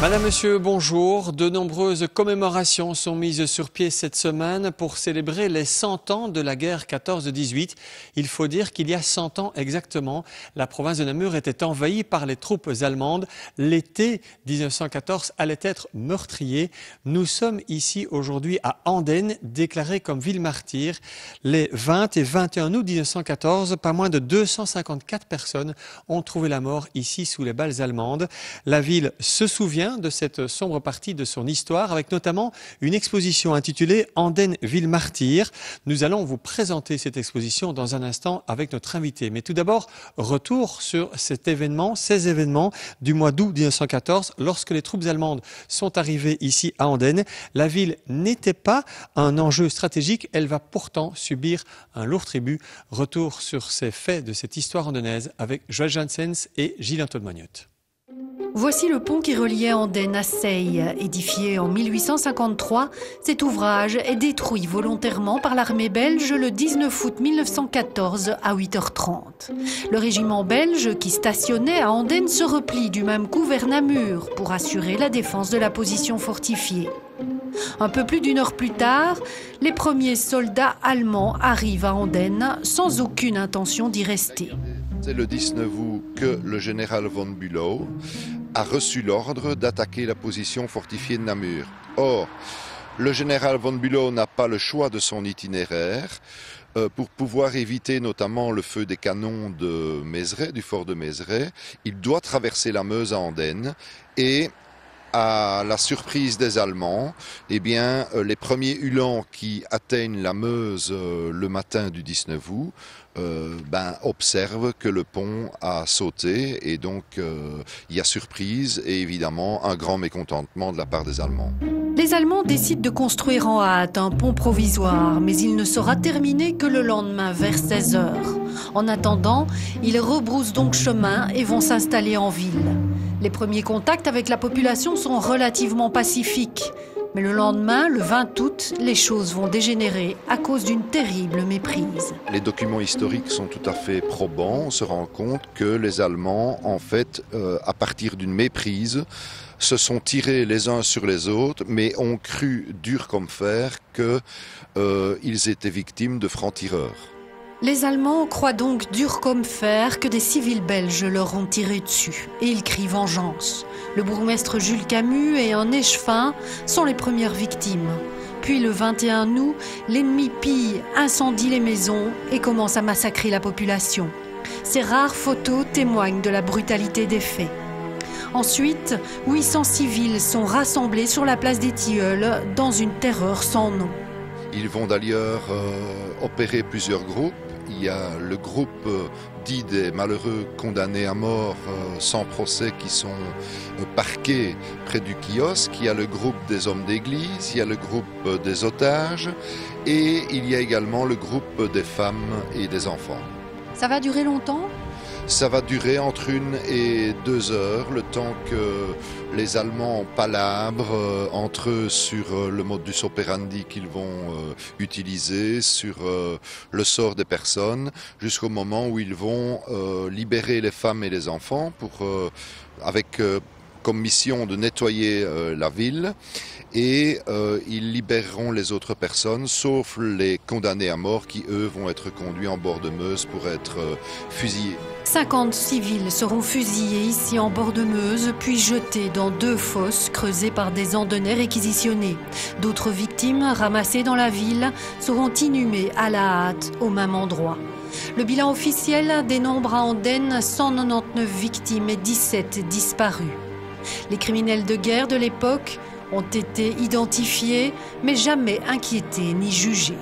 Madame, Monsieur, bonjour. De nombreuses commémorations sont mises sur pied cette semaine pour célébrer les 100 ans de la guerre 14-18. Il faut dire qu'il y a 100 ans exactement, la province de Namur était envahie par les troupes allemandes. L'été 1914 allait être meurtrier. Nous sommes ici aujourd'hui à Andenne, déclarée comme ville martyre. Les 20 et 21 août 1914, pas moins de 254 personnes ont trouvé la mort ici sous les balles allemandes. La ville se souvient de cette sombre partie de son histoire, avec notamment une exposition intitulée Andenne, ville martyre. Nous allons vous présenter cette exposition dans un instant avec notre invité. Mais tout d'abord, retour sur ces événements du mois d'août 1914, lorsque les troupes allemandes sont arrivées ici à Andenne. La ville n'était pas un enjeu stratégique, elle va pourtant subir un lourd tribut. Retour sur ces faits de cette histoire andennaise avec Joël Janssens et Gilles-Antoine Mognotte. Voici le pont qui reliait Andenne à Seille. Édifié en 1853, cet ouvrage est détruit volontairement par l'armée belge le 19 août 1914 à 8h30. Le régiment belge qui stationnait à Andenne se replie du même coup vers Namur pour assurer la défense de la position fortifiée. Un peu plus d'une heure plus tard, les premiers soldats allemands arrivent à Andenne sans aucune intention d'y rester. C'est le 19 août que le général von Bülow a reçu l'ordre d'attaquer la position fortifiée de Namur. Or, le général von Bülow n'a pas le choix de son itinéraire pour pouvoir éviter notamment le feu des canons de Mézeray, du fort de Mézeray. Il doit traverser la Meuse à Andenne et à la surprise des Allemands, les premiers Uhlans qui atteignent la Meuse le matin du 19 août observent que le pont a sauté et donc il y a surprise et évidemment un grand mécontentement de la part des Allemands. Les Allemands décident de construire en hâte un pont provisoire, mais il ne sera terminé que le lendemain vers 16h. En attendant, ils rebroussent donc chemin et vont s'installer en ville. Les premiers contacts avec la population sont relativement pacifiques. Mais le lendemain, le 20 août, les choses vont dégénérer à cause d'une terrible méprise. Les documents historiques sont tout à fait probants. On se rend compte que les Allemands, en fait, à partir d'une méprise, se sont tirés les uns sur les autres, mais ont cru dur comme fer qu'ils étaient victimes de francs-tireurs. Les Allemands croient donc dur comme fer que des civils belges leur ont tiré dessus et ils crient vengeance. Le bourgmestre Jules Camus et un échevin sont les premières victimes. Puis le 21 août, l'ennemi pille, incendie les maisons et commence à massacrer la population. Ces rares photos témoignent de la brutalité des faits. Ensuite, 800 civils sont rassemblés sur la place des Tilleuls dans une terreur sans nom. Ils vont d'ailleurs opérer plusieurs groupes. Il y a le groupe dit des malheureux condamnés à mort sans procès qui sont parqués près du kiosque. Il y a le groupe des hommes d'église, il y a le groupe des otages et il y a également le groupe des femmes et des enfants. Ça va durer longtemps ? Ça va durer entre 1 et 2 heures, le temps que les Allemands palabrent entre eux sur le modus operandi qu'ils vont utiliser, sur le sort des personnes, jusqu'au moment où ils vont libérer les femmes et les enfants avec comme mission de nettoyer la ville. Et ils libéreront les autres personnes, sauf les condamnés à mort qui, eux, vont être conduits en bord de Meuse pour être fusillés. 50 civils seront fusillés ici en bord de Meuse, puis jetés dans 2 fosses creusées par des Andennais réquisitionnés. D'autres victimes, ramassées dans la ville, seront inhumées à la hâte au même endroit. Le bilan officiel dénombre à Andenne 199 victimes et 17 disparus. Les criminels de guerre de l'époque ont été identifiés, mais jamais inquiétés ni jugés.